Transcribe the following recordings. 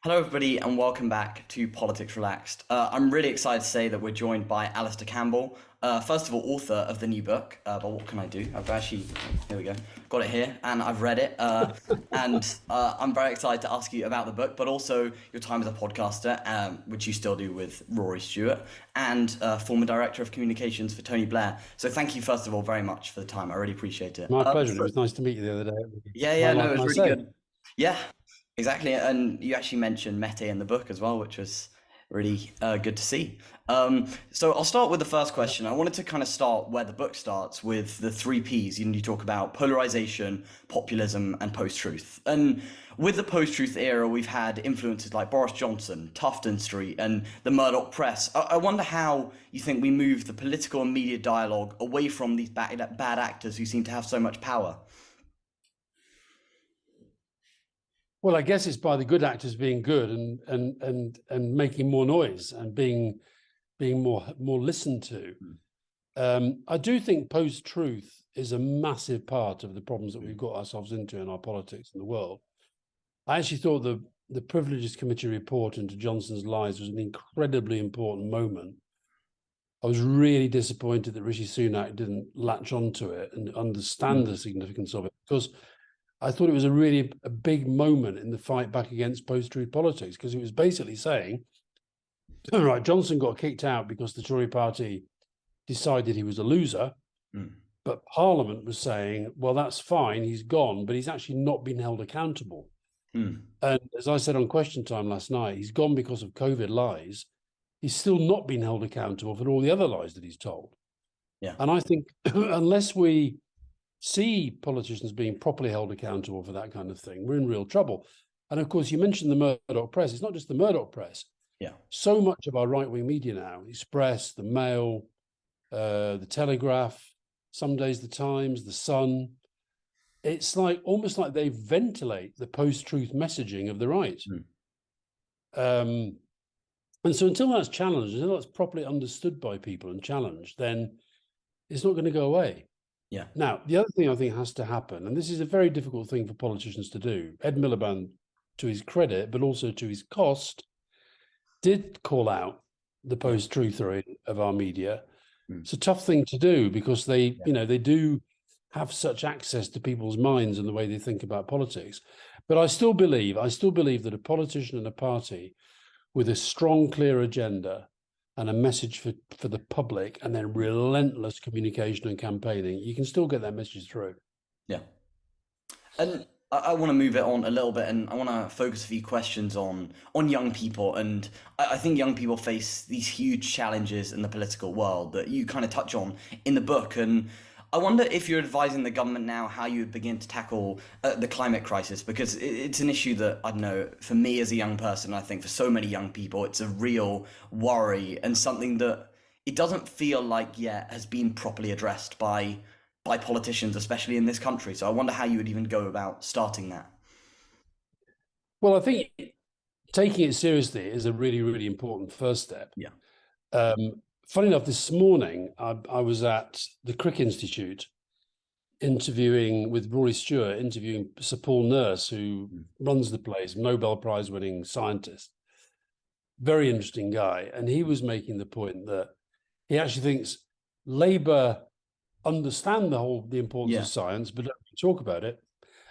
Hello, everybody, and welcome back to Politics Relaxed. I'm really excited to say that we're joined by Alastair Campbell, first of all, author of the new book. But what can I do? Here we go, got it here, and I've read it. And I'm very excited to ask you about the book, but also your time as a podcaster, which you still do with Rory Stewart, and former director of communications for Tony Blair. So thank you, first of all, very much for the time. I really appreciate it. My pleasure. It was nice to meet you the other day. Yeah, My yeah, no, life, it was my really say. good. Yeah, exactly. And you actually mentioned Mete in the book as well, which was really good to see. So I'll start with the first Yeah. question. I wanted to kind of start where the book starts with the three Ps. You talk about polarization, populism, and post-truth. And with the post-truth era, we've had influences like Boris Johnson, Tufton Street, and the Murdoch press. I wonder how you think we move the political and media dialogue away from these bad actors who seem to have so much power. Well, I guess it's by the good actors being good and making more noise and being more listened to. I do think post-truth is a massive part of the problems that we've got ourselves into in our politics in the world. I actually thought the Privileges Committee report into Johnson's lies was an incredibly important moment. I was really disappointed that Richie Sunak didn't latch onto it and understand the significance of it, because I thought it was a big moment in the fight back against post-truth politics, because it was basically saying, right, Johnson got kicked out because the Tory party decided he was a loser, but Parliament was saying, well, that's fine, he's gone, but he's actually not been held accountable. And as I said on Question Time last night, he's gone because of COVID lies. He's still not been held accountable for all the other lies that he's told. Yeah. And I think unless we see politicians being properly held accountable for that kind of thing, we're in real trouble. And of course, you mentioned the Murdoch press. It's not just the Murdoch press. Yeah. So much of our right-wing media now, Express, the Mail, the Telegraph, some days the Times, the Sun, it's like almost like they ventilate the post-truth messaging of the right. And so until that's challenged, until that's properly understood by people and challenged, then it's not going to go away. Yeah. Now, the other thing I think has to happen, and this is a very difficult thing for politicians to do, Ed Miliband, to his credit, but also to his cost, did call out the post-truthery of our media. It's a tough thing to do because they do have such access to people's minds and the way they think about politics. But I still believe that a politician and a party with a strong, clear agenda and a message for the public, and then relentless communication and campaigning, you can still get that message through. Yeah. And I want to move it on a little bit, and I want to focus a few questions on young people. And I think young people face these huge challenges in the political world that you kind of touch on in the book. And I wonder if you're advising the government now how you would begin to tackle the climate crisis, because it's an issue that, I don't know, for me as a young person, I think for so many young people, it's a real worry and something that it doesn't feel like yet has been properly addressed by politicians, especially in this country. So I wonder how you would even go about starting that. Well, I think taking it seriously is a really, really important first step. Yeah. Funny enough, this morning I was at the Crick Institute interviewing with Rory Stewart, interviewing Sir Paul Nurse, who runs the place, Nobel Prize winning scientist. Very interesting guy. And he was making the point that he actually thinks Labour understand the importance of science, but don't talk about it.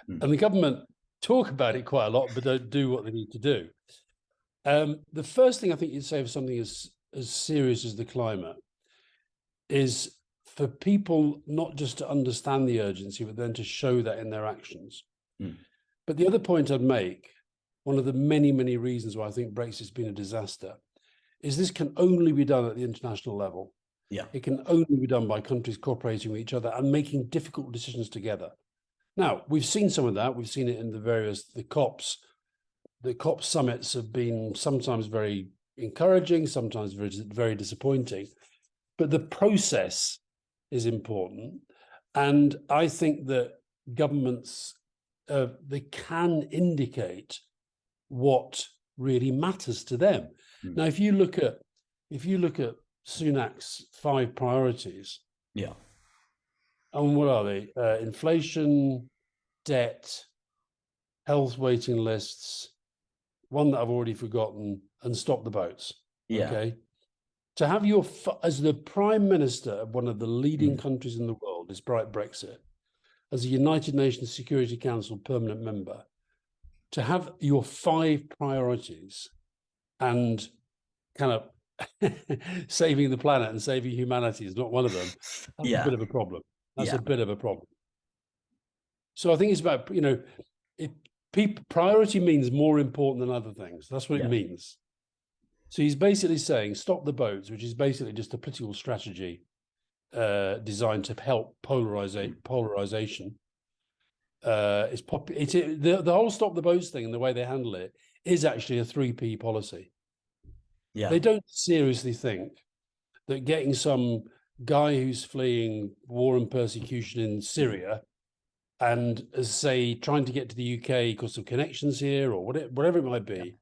And the government talk about it quite a lot, but don't do what they need to do. The first thing I think you'd say for something as serious as the climate is for people not just to understand the urgency, but then to show that in their actions. But the other point I'd make, one of the many, many reasons why I think Brexit's been a disaster, is this can only be done at the international level. Yeah. It can only be done by countries cooperating with each other and making difficult decisions together. Now, we've seen some of that. We've seen it in the COPs. The COP summits have been sometimes very encouraging, sometimes very, very disappointing. But the process is important. And I think that governments, they can indicate what really matters to them. Now, if you look at Sunak's 5 priorities. Yeah. And what are they? Inflation, debt, health waiting lists, one that I've already forgotten, and stop the boats. Yeah. Okay. To have as the prime minister of one of the leading Mm. countries in the world, despite Brexit, as a United Nations Security Council permanent member, to have your 5 priorities and kind of saving the planet and saving humanity is not one of them, that's a Yeah. bit of a problem. That's Yeah. a bit of a problem. So I think it's about, priority means more important than other things. That's what it Yeah. means. So he's basically saying stop the boats, which is basically just a political strategy designed to help polarization. The whole stop the boats thing and the way they handle it is actually a 3P policy. Yeah. They don't seriously think that getting some guy who's fleeing war and persecution in Syria and, as say, trying to get to the UK because of connections here or whatever it might be,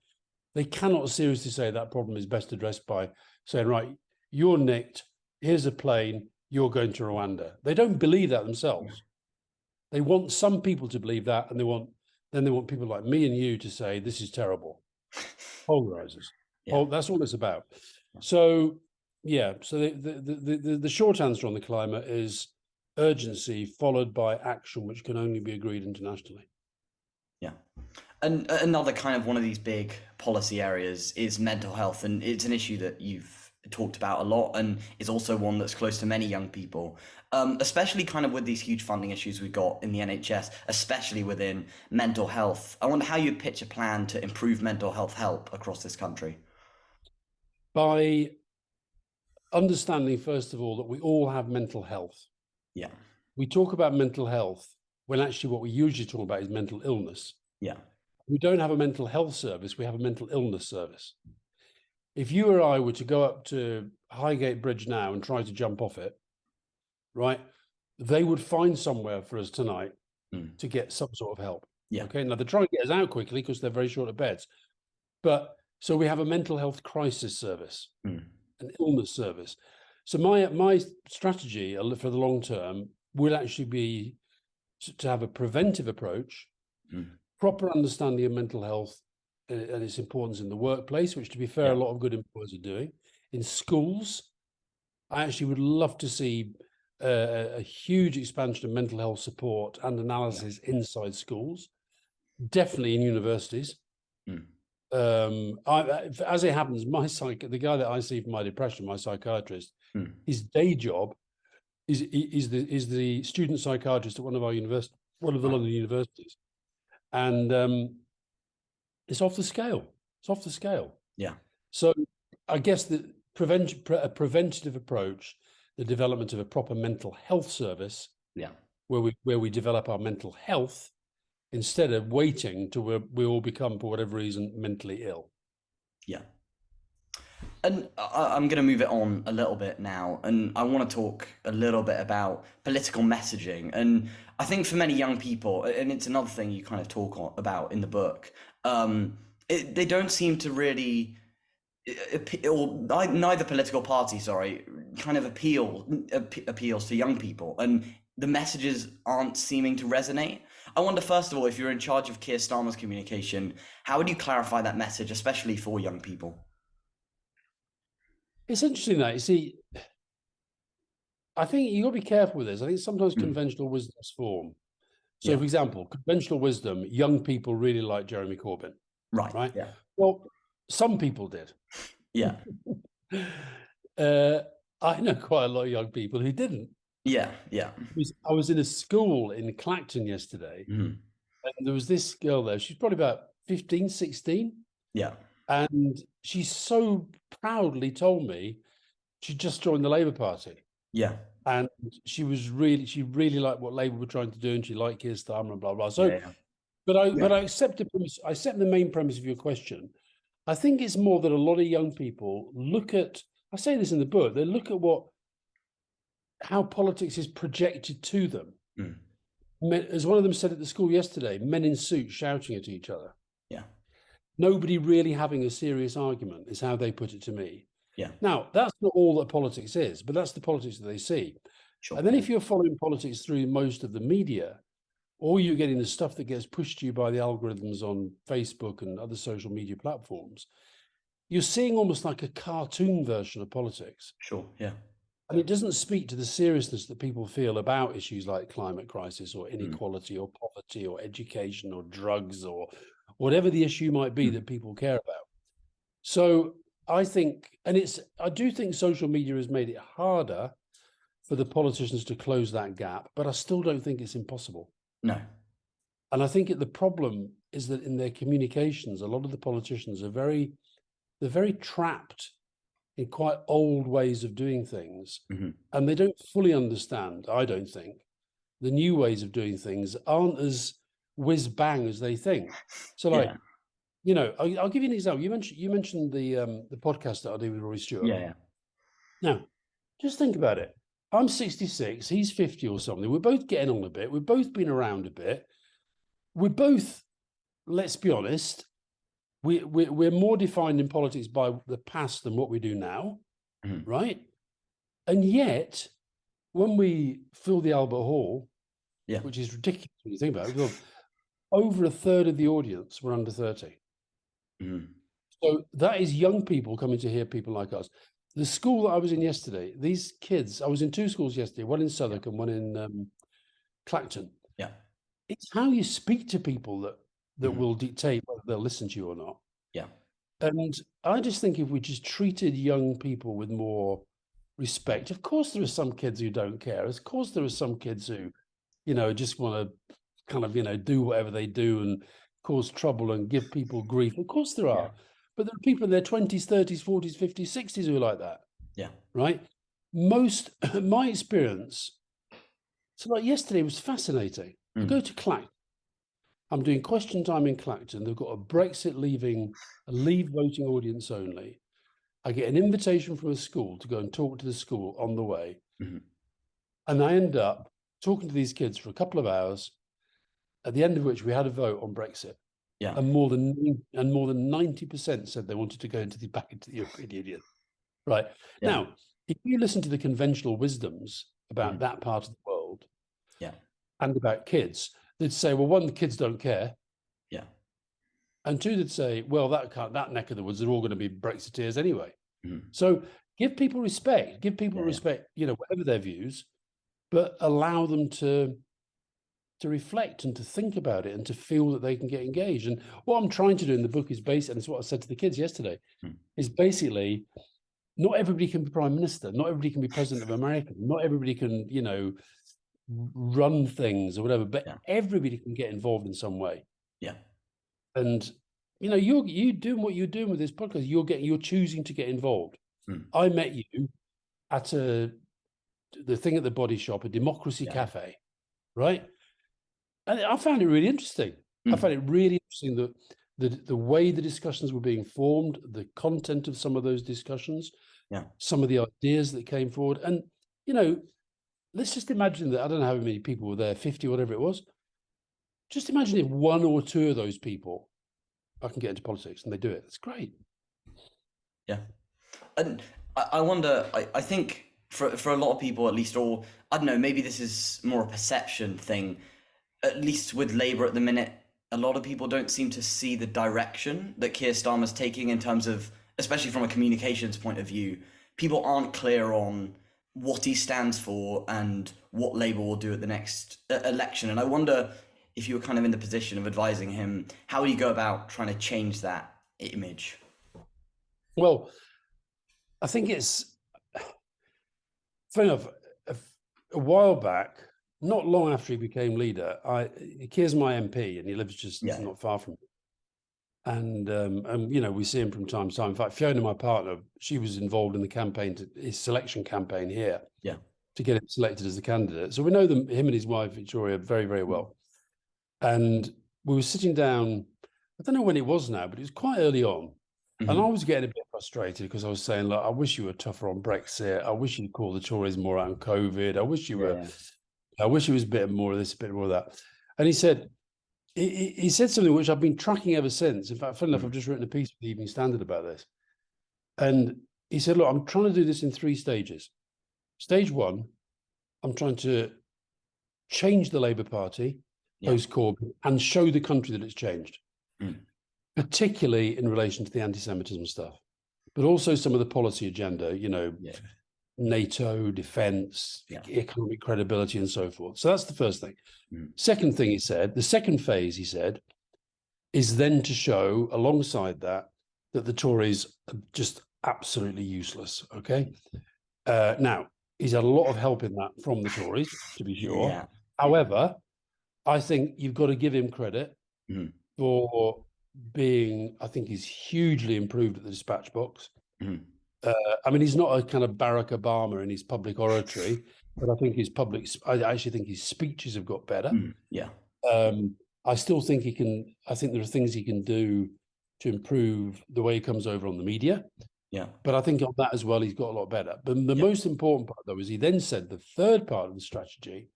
they cannot seriously say that problem is best addressed by saying, right, you're nicked, here's a plane, you're going to Rwanda. They don't believe that themselves. They want some people to believe that, and they want people like me and you to say this is terrible. Polarizers. Yeah. That's all it's about. So yeah. So the short answer on the climate is urgency followed by action, which can only be agreed internationally. Yeah. And another kind of one of these big policy areas is mental health, and it's an issue that you've talked about a lot, and it's also one that's close to many young people, especially kind of with these huge funding issues we've got in the NHS, especially within mental health. I wonder how you'd pitch a plan to improve mental health help across this country. By understanding, first of all, that we all have mental health. Yeah. We talk about mental health when actually what we usually talk about is mental illness. Yeah. We don't have a mental health service, we have a mental illness service. If you or I were to go up to Highgate Bridge now and try to jump off it, right, they would find somewhere for us tonight to get some sort of help. Yeah. Okay. Now they try and get us out quickly because they're very short of beds. But so we have a mental health crisis service, an illness service. So my strategy for the long term will actually be to have a preventive approach, proper understanding of mental health and its importance in the workplace, which, to be fair, a lot of good employers are doing. In schools, I actually would love to see a huge expansion of mental health support and analysis inside schools, definitely in universities. As it happens, the guy that I see for my depression, my psychiatrist, his day job is the student psychiatrist at one of the London universities, and it's off the scale. It's off the scale. Yeah. So I guess a preventative approach, the development of a proper mental health service, where we develop our mental health instead of waiting till we all become, for whatever reason, mentally ill. Yeah. And I'm going to move it on a little bit now, and I want to talk a little bit about political messaging. And I think for many young people, and it's another thing you kind of talk about in the book, they don't seem to really, neither political party, sorry, kind of appeals to young people, and the messages aren't seeming to resonate. I wonder, first of all, if you're in charge of Keir Starmer's communication, how would you clarify that message, especially for young people? It's interesting that, you see, I think you've got to be careful with this. I think sometimes conventional wisdom's form. So, for example, conventional wisdom, young people really like Jeremy Corbyn. Right? Yeah. Well, some people did. Yeah. I know quite a lot of young people who didn't. Yeah. Yeah. I was in a school in Clacton yesterday, and there was this girl there. She's probably about 15, 16. Yeah. And she so proudly told me she just joined the Labour Party. Yeah. And she really liked what Labour were trying to do, and she liked Keir Starmer and blah blah. So, but I accept the premise. I accept the main premise of your question. I think it's more that a lot of young people look at. I say this in the book. They look at how politics is projected to them. As one of them said at the school yesterday, men in suits shouting at each other. Yeah. Nobody really having a serious argument is how they put it to me. Yeah. Now, that's not all that politics is, but that's the politics that they see. Sure. And then if you're following politics through most of the media, or you're getting the stuff that gets pushed to you by the algorithms on Facebook and other social media platforms, you're seeing almost like a cartoon version of politics. Sure. Yeah. And it doesn't speak to the seriousness that people feel about issues like climate crisis or Mm. inequality or poverty or education or drugs or whatever the issue might be Mm. that people care about. So I think, I do think social media has made it harder for the politicians to close that gap, but I still don't think it's impossible. No. And I think the problem is that in their communications, a lot of the politicians are they're very trapped in quite old ways of doing things. Mm-hmm. And they don't fully understand, I don't think, the new ways of doing things aren't as whiz bang as they think. So like, Yeah. I'll give you an example. You mentioned the podcast that I do with Roy Stewart. Yeah. Yeah. Now, just think about it. I'm 66, he's 50 or something. We're both getting on a bit. We've both been around a bit. We're both, let's be honest, we're more defined in politics by the past than what we do now, Mm-hmm. right? And yet, when we fill the Albert Hall, Yeah. which is ridiculous when you think about it, over a third of the audience were under 30. Mm-hmm. So that is young people coming to hear people like us. The school that I was in yesterday, these kids, I was in two schools yesterday, one in Southwark and one in Clacton. Yeah. It's how you speak to people that Mm-hmm. will dictate whether they'll listen to you or not. Yeah. And I just think if we just treated young people with more respect, of course there are some kids who don't care. Of course there are some kids who, just want to kind of, do whatever they do and cause trouble and give people grief. Of course there are. Yeah. But there are people in their 20s, 30s, 40s, 50s, 60s who are like that. Yeah. Right? My experience, so like yesterday was fascinating. I go to Clacton. I'm doing question time in Clacton. They've got a Brexit leave voting audience only. I get an invitation from a school to go and talk to the school on the way. Mm-hmm. And I end up talking to these kids for a couple of hours, at the end of which we had a vote on Brexit. Yeah. And more than 90% said they wanted to go back into the European Union. Right. Yeah. Now, if you listen to the conventional wisdoms about Mm-hmm. that part of the world, Yeah. and about kids, they'd say, well, one, the kids don't care. Yeah. And two, they'd say, well, that neck of the woods, they're all going to be Brexiteers anyway. Mm-hmm. So give people respect, respect, whatever their views, but allow them to reflect and to think about it and to feel that they can get engaged. And what I'm trying to do in the book is basically, and it's what I said to the kids yesterday, is basically, not everybody can be prime minister, not everybody can be president of America, not everybody can, run things or whatever, but everybody can get involved in some way. Yeah. And you doing what you're doing with this podcast, you're choosing to get involved. I met you at the thing at the Body Shop, a Democracy Cafe, right? And I found it really interesting. I found it really interesting that the way the discussions were being formed, the content of some of those discussions, some of the ideas that came forward. And, let's just imagine that, I don't know how many people were there, 50, whatever it was. Just imagine if one or two of those people can get into politics and they do it. That's great. Yeah. And I wonder, I think for a lot of people, at least, or I don't know, maybe this is more a perception thing, at least with Labour at the minute, a lot of people don't seem to see the direction that Keir Starmer's taking in terms of, especially from a communications point of view. People aren't clear on what he stands for and what Labour will do at the next election. And I wonder if you were kind of in the position of advising him, how would you go about trying to change that image? Well, I think it's fair enough. A while back, not long after he became leader, Keir's my MP and he lives just not far from me. And we see him from time to time. In fact, Fiona, my partner, she was involved in the campaign, his selection campaign here, to get him selected as a candidate. So we know him and his wife Victoria very, very well. And we were sitting down. I don't know when it was now, but it was quite early on. And I was getting a bit frustrated because I was saying, look, I wish you were tougher on Brexit. I wish you'd call the Tories more out on COVID. I wish you were. I wish it was a bit more of this, a bit more of that. And he said something which I've been tracking ever since. In fact, funny enough, I've just written a piece for the Evening Standard about this. And he said, look, I'm trying to do this in 3 stages. Stage 1, I'm trying to change the Labour Party Yeah. post-Corbyn, and show the country that it's changed, Mm. particularly in relation to the anti-Semitism stuff, but also some of the policy agenda, Yeah. NATO, defense, Yeah. economic credibility, and so forth. So that's the first thing. Mm. Second thing he said, the second phase, he said, is then to show alongside that the Tories are just absolutely useless. Okay. Now, he's had a lot of help in that from the Tories, to be sure. Yeah. However, I think you've got to give him credit Mm. for being, I think he's hugely improved at the dispatch box. Mm. I mean, he's not a kind of Barack Obama in his public oratory, but I think I actually think his speeches have got better. Mm. Yeah. I still think I think there are things he can do to improve the way he comes over on the media. Yeah. But I think on that as well, he's got a lot better. But the Yeah. most important part, though, is he then said the third part of the strategy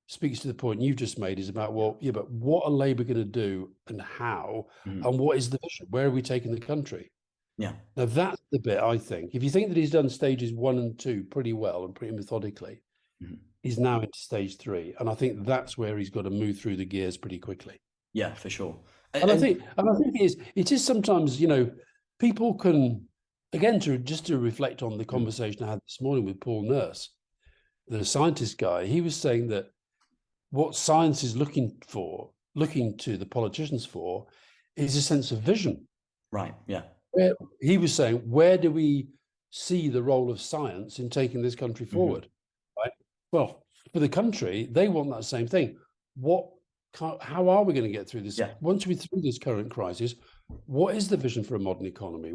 speaks to the point you've just made, is about, well, yeah, but what are Labour going to do and how, Mm. and what is the vision? Where are we taking the country? Yeah. Now, that's the bit, I think. If you think that he's done stages 1 and 2 pretty well and pretty methodically, Mm. he's now into stage 3. And I think that's where he's got to move through the gears pretty quickly. Yeah, for sure. And I think it is sometimes, people can, again, to reflect on the conversation I had this morning with Paul Nurse, the scientist guy. He was saying that what science is looking to the politicians for, is a sense of vision. Right. Yeah. He was saying, where do we see the role of science in taking this country forward? Right. Well, for the country, they want that same thing. How are we going to get through this? Yeah. Once we're through this current crisis, what is the vision for a modern economy?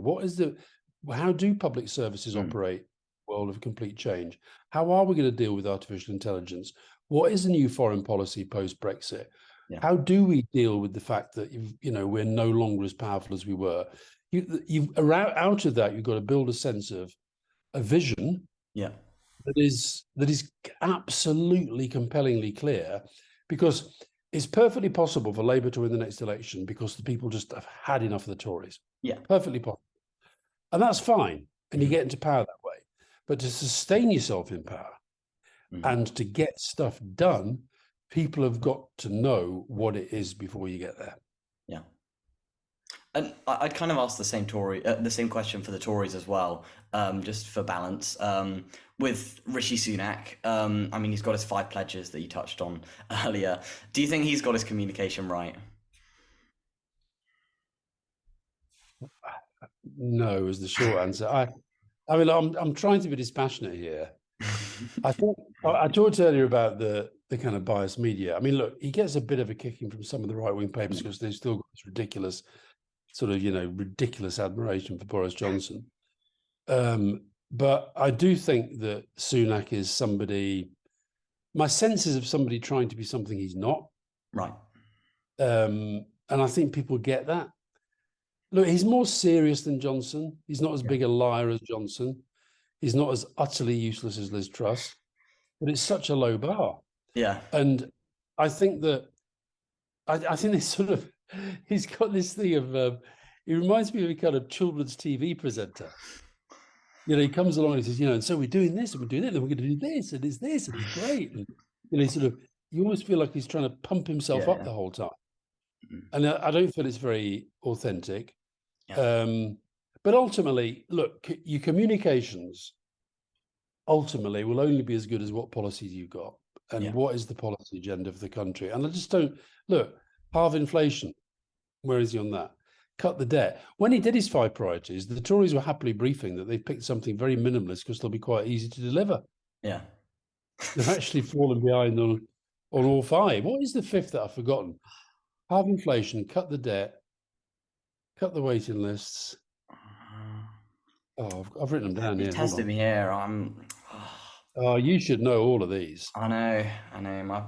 How do public services operate in a world of complete change? How are we going to deal with artificial intelligence? What is the new foreign policy post-Brexit? Yeah. How do we deal with the fact that we're no longer as powerful as we were? Out of that, you've got to build a sense of a vision. Yeah. That is absolutely compellingly clear, because it's perfectly possible for Labour to win the next election because the people just have had enough of the Tories. Yeah. Perfectly possible. And that's fine. And you get into power that way. But to sustain yourself in power and to get stuff done, people have got to know what it is before you get there. Yeah. And I'd kind of ask the same question for the Tories as well, just for balance. With Richie Sunak, I mean, he's got his 5 pledges that you touched on earlier. Do you think he's got his communication right? No, is the short answer. I mean, I'm trying to be dispassionate here. I think I talked earlier about the kind of biased media. I mean, look, he gets a bit of a kicking from some of the right-wing papers because they've still got this ridiculous admiration for Boris Johnson. But I do think that Sunak is somebody, my sense is of somebody trying to be something he's not. Right. And I think people get that. Look, he's more serious than Johnson. He's not as big a liar as Johnson. He's not as utterly useless as Liz Truss, but it's such a low bar. Yeah. And I think that, I think he's got this thing of, he reminds me of a kind of children's TV presenter. He comes along and he says, and so we're doing this and we're doing that, and we're going to do this, and it's this, and it's great. And, you almost feel like he's trying to pump himself up the whole time. And I don't feel it's very authentic. Yeah. But ultimately, look, your communications ultimately will only be as good as what policies you've got and what is the policy agenda for the country. And I just don't, look, halve inflation, where is he on that? Cut the debt. When he did his 5 priorities, the Tories were happily briefing that they picked something very minimalist because they'll be quite easy to deliver. Yeah. They've actually fallen behind on all 5. What is the 5th that I've forgotten? Halve inflation, cut the debt, cut the waiting lists. Oh, I've written them down here. You've tested me here. Oh, you should know all of these. I know.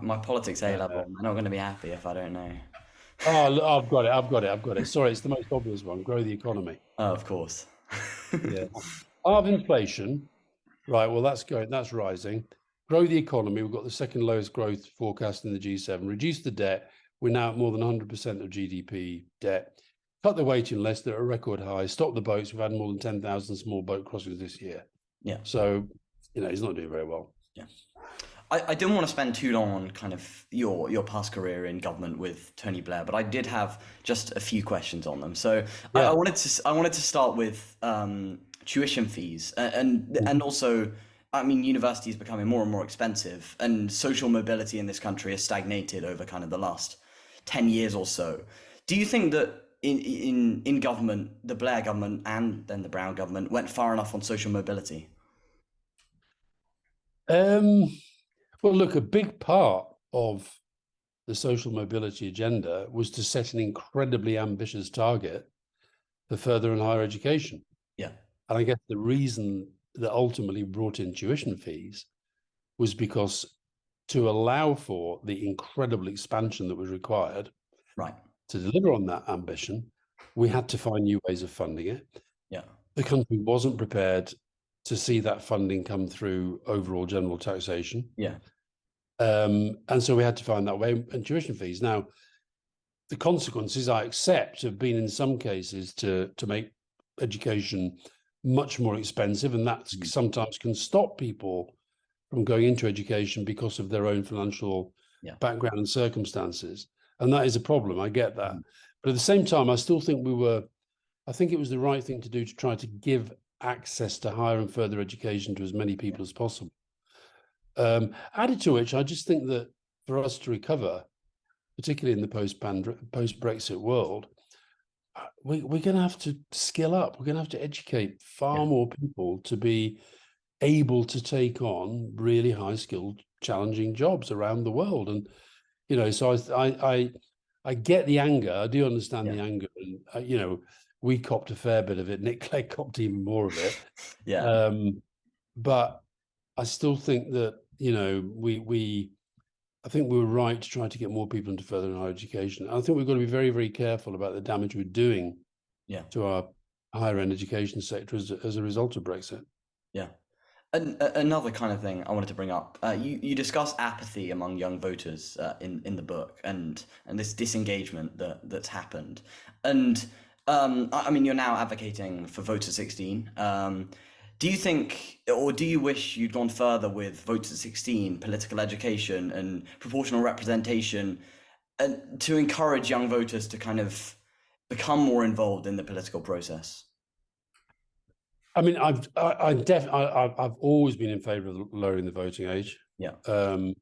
My politics A level. I'm not going to be happy if I don't know. Oh, look, I've got it. Sorry, it's the most obvious one. Grow the economy. Oh, of course. Yeah. Halve inflation. Right. Well, that's rising. Grow the economy. We've got the second lowest growth forecast in the G7. Reduce the debt. We're now at more than 100% of GDP debt. Cut the waiting list. They're at a record high. Stop the boats. We've had more than 10,000 small boat crossings this year. Yeah. So, he's not doing very well. Yeah. I didn't want to spend too long on kind of your past career in government with Tony Blair, but I did have just a few questions on them. So Yeah. I wanted to start with tuition fees and also, I mean, university is becoming more and more expensive, and social mobility in this country has stagnated over kind of the last 10 years or so. Do you think that in government, the Blair government and then the Brown government went far enough on social mobility? Um, well, look, a big part of the social mobility agenda was to set an incredibly ambitious target for further and higher education. Yeah, And I guess the reason that ultimately brought in tuition fees was because to allow for the incredible expansion that was required right. to deliver on that ambition, we had to find new ways of funding it. Yeah, The country wasn't prepared to see that funding come through overall general taxation. yeah, And so we had to find that way. And tuition fees. Now, the consequences I accept have been in some cases to make education much more expensive, and that mm, sometimes can stop people from going into education because of their own financial yeah, background and circumstances. And that is a problem. I get that. mm, But at the same time, I think it was the right thing to do to try to give access to higher and further education to as many yeah, people as possible. Added to which, I just think that for us to recover, particularly in the post-Brexit world, we're going to have to skill up. We're going to have to educate yeah, far more people to be able to take on really high-skilled, challenging jobs around the world. And so I get the anger. I do understand yeah, the anger, and we copped a fair bit of it. Nick Clegg copped even more of it. yeah, Um, but I still think that we I think we were right to try to get more people into further and higher education. I think we've got to be very, very careful about the damage we're doing yeah, to our higher end education sector as a result of Brexit. yeah. And another kind of thing I wanted to bring up, you discuss apathy among young voters in the book, and this disengagement that's happened, and I mean, you're now advocating for vote to 16. Do you think, or do you wish you'd gone further with vote to 16, political education, and proportional representation, and to encourage young voters to kind of become more involved in the political process? I mean, I've always been in favour of lowering the voting age. Yeah, Um,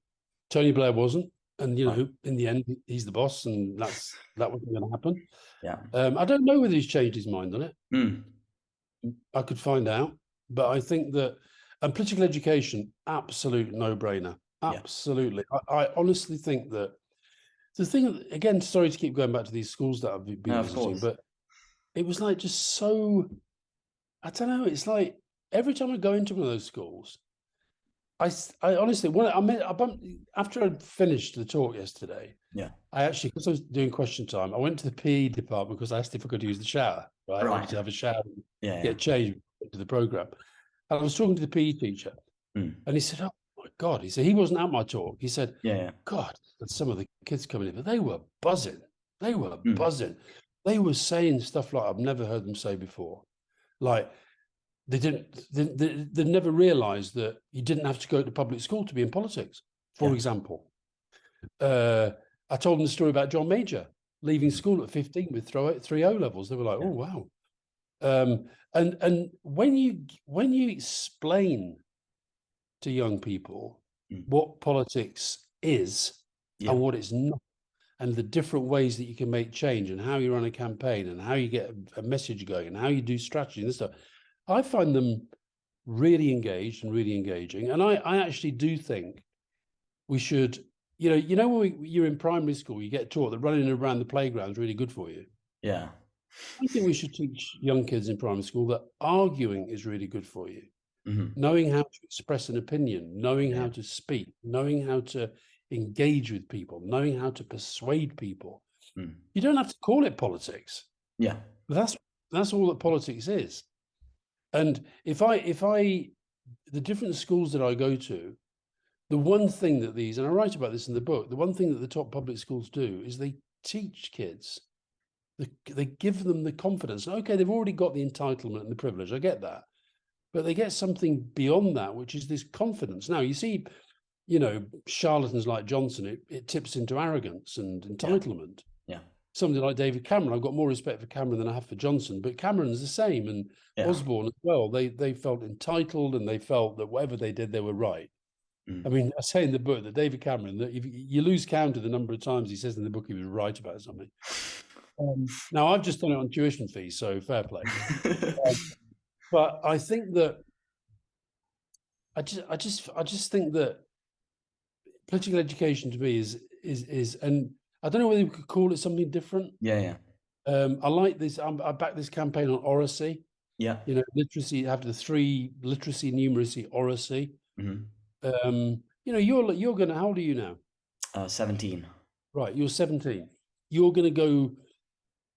Tony Blair wasn't, and right. in the end, he's the boss, and that wasn't going to happen. Yeah. I don't know whether he's changed his mind on it. Mm. I could find out, but I think that and political education, absolute no-brainer. Yeah. Absolutely, I honestly think that the thing again. Sorry to keep going back to these schools that I've No, been of visiting, course. but it was like just so. I don't know. It's like every time I go into one of those schools, I honestly, when I bumped, after I'd finished the talk yesterday, Yeah. I actually, because I was doing question time, I went to the PE department because I asked if I could use the shower. Right, I wanted Right. to have a shower, and Yeah. Yeah. get changed to the program. And I was talking to the PE teacher, Mm. and he said, "Oh my God!" He said he wasn't at my talk. He said, Yeah. Yeah. "God, some of the kids coming in, but they were buzzing. They were Mm. buzzing. They were saying stuff like I've never heard them say before. Like they never realised that you didn't have to go to public school to be in politics. For Yeah. example, uh, I told them the story about John Major leaving Mm. school at 15 with three O levels. They were like, Yeah. "Oh wow." And when you explain to young people Mm. what politics is Yeah. and what it's not, and the different ways that you can make change, and how you run a campaign, and how you get a message going, and how you do strategy and stuff, I find them really engaged and really engaging. And I actually do think we should, when you're in primary school, you get taught that running around the playground is really good for you. Yeah. I think we should teach young kids in primary school that arguing is really good for you. Hmm. Knowing how to express an opinion, knowing Yeah. how to speak, knowing how to engage with people, knowing how to persuade people. Mm. You don't have to call it politics. Yeah. But that's all that politics is. And the different schools that I go to, the one thing that and I write about this in the book, the one thing that the top public schools do is they teach kids, they give them the confidence. Okay, they've already got the entitlement and the privilege. I get that. But they get something beyond that, which is this confidence. Now, you see, charlatans like Johnson, it tips into arrogance and Yeah. entitlement. Yeah. Somebody like David Cameron, I've got more respect for Cameron than I have for Johnson, but Cameron's the same, and Yeah. Osborne as well. They felt entitled, and they felt that whatever they did, they were right. I Mm. mean, I say in the book that David Cameron, that if you lose count of the number of times he says in the book he was right about something. Now I've just done it on tuition fees, so fair play. But I think that I just think that political education to me is, and I don't know whether we could call it something different. Yeah. Yeah. I like this. I back this campaign on oracy. Yeah. Literacy. Have the three: literacy, numeracy, oracy. Hmm. You're gonna. How old are you now? 17. Right, you're 17. You're gonna go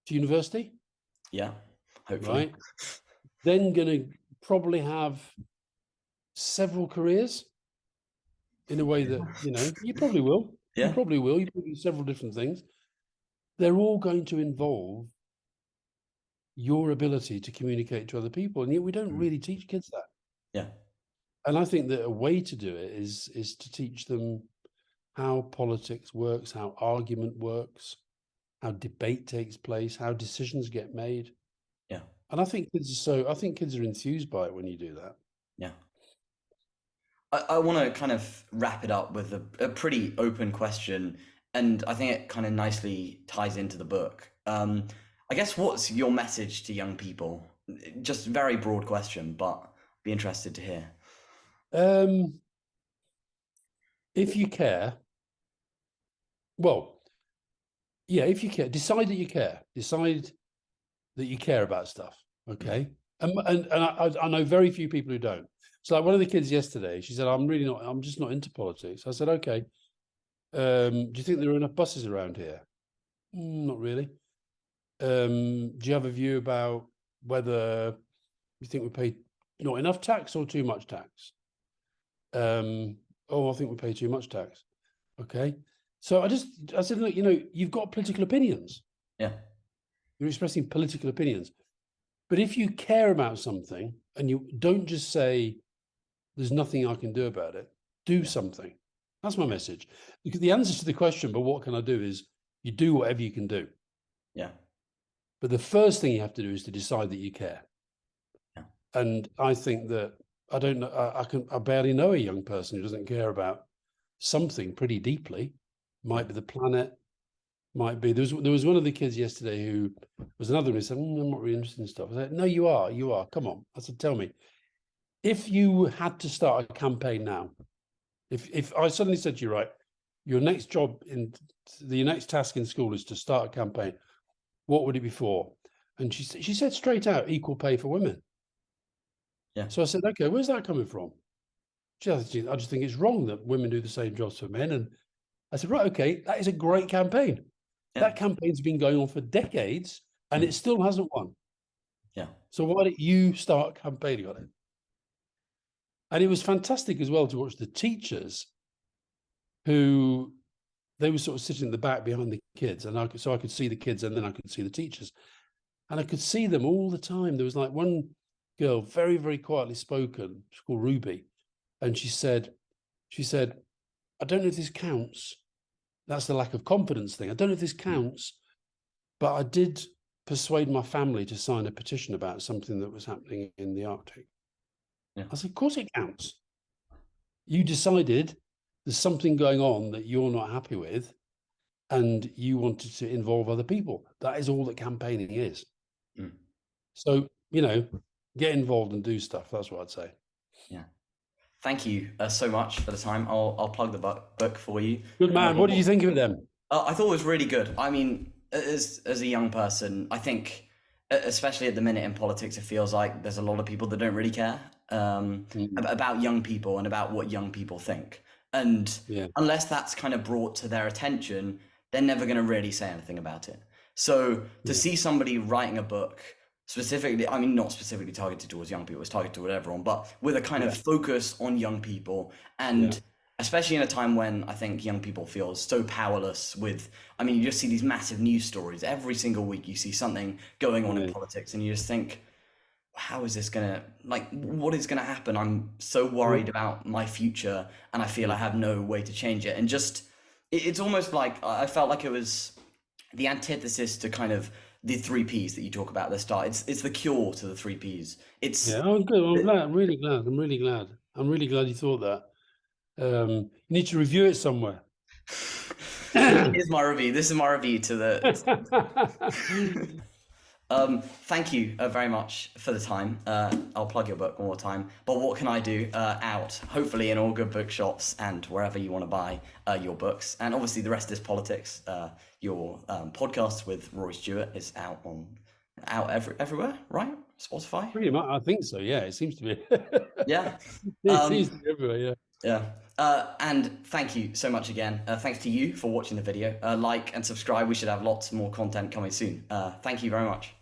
to university, Yeah. Hopefully. right? Then gonna probably have several careers in a way that you probably will. You Yeah. probably will. You probably do several different things. They're all going to involve your ability to communicate to other people, and yet we don't Mm. really teach kids that. Yeah. And I think that a way to do it is to teach them how politics works, how argument works, how debate takes place, how decisions get made. Yeah. And I think kids are enthused by it when you do that. Yeah. I want to kind of wrap it up with a pretty open question, and I think it kind of nicely ties into the book. I guess what's your message to young people? Just very broad question, but be interested to hear. Um, if you care, well, yeah, if you care, decide that you care. Decide that you care about stuff. Yeah. Okay. And I know very few people who don't. So like one of the kids yesterday, she said, I'm just not into politics. I said, okay. Do you think there are enough buses around here? Not really. Do you have a view about whether you think we pay not enough tax or too much tax? I think we pay too much tax. Okay. So I said, look, you've got political opinions. Yeah. You're expressing political opinions. But if you care about something and you don't just say, there's nothing I can do about it, do something. That's my message. Because the answer to the question, but what can I do, is you do whatever you can do. Yeah. But the first thing you have to do is to decide that you care. Yeah. And I think that I don't know, I barely know a young person who doesn't care about something pretty deeply. Might be the planet, might be. There was one of the kids yesterday who was another one who said, I'm not really interested in stuff. I said, no, you are. Come on. I said, tell me, if you had to start a campaign now, if I suddenly said to you, right, your next task in school is to start a campaign, what would it be for? And she said straight out, equal pay for women. Yeah. So I said, okay, where's that coming from? I just think it's wrong that women do the same jobs for men. And I said, right, okay, that is a great campaign. Yeah. That campaign's been going on for decades and it still hasn't won. Yeah. So why don't you start campaigning on it? And it was fantastic as well to watch the teachers who they were sort of sitting in the back behind the kids. And I could see the kids and then I could see the teachers. And I could see them all the time. There was like one girl, very, very quietly spoken, she's called Ruby. And she said, I don't know if this counts. That's the lack of confidence thing. I don't know if this counts, but I did persuade my family to sign a petition about something that was happening in the Arctic. Yeah. I said, of course it counts. You decided there's something going on that you're not happy with, and you wanted to involve other people. That is all that campaigning is. Mm. So, get involved and do stuff. That's what I'd say. Yeah. Thank you so much for the time. I'll plug the book for you. Good man. What did you think of it then? I thought it was really good. I mean, as a young person, I think, especially at the minute in politics, it feels like there's a lot of people that don't really care about young people and about what young people think. And unless that's kind of brought to their attention, they're never going to really say anything about it. So to see somebody writing a book specifically, I mean, not specifically targeted towards young people, it's targeted toward everyone, but with a kind of focus on young people, and especially in a time when I think young people feel so powerless with, I mean, you just see these massive news stories every single week. You see something going on in politics and you just think, how is this gonna, like, what is gonna happen? I'm so worried about my future, and I feel I have no way to change it. And just, it's almost like I felt like it was the antithesis to kind of the three Ps that you talk about at the start. It's the cure to the three Ps. Yeah, It's oh, good. I'm it, glad. I'm really glad. I'm really glad. I'm really glad you thought that. You need to review it somewhere. here's my review. This is my review to the. Thank you very much for the time. I'll plug your book one more time. But what can I do out? Hopefully in all good bookshops and wherever you want to buy your books. And obviously the rest is politics. Your podcast with Rory Stewart is out everywhere, right? Spotify. Pretty much, I think so. Yeah, it seems to be. Yeah. It seems to Um, be everywhere. Yeah. yeah. And thank you so much again. Thanks to you for watching the video. Like and subscribe. We should have lots more content coming soon. Thank you very much.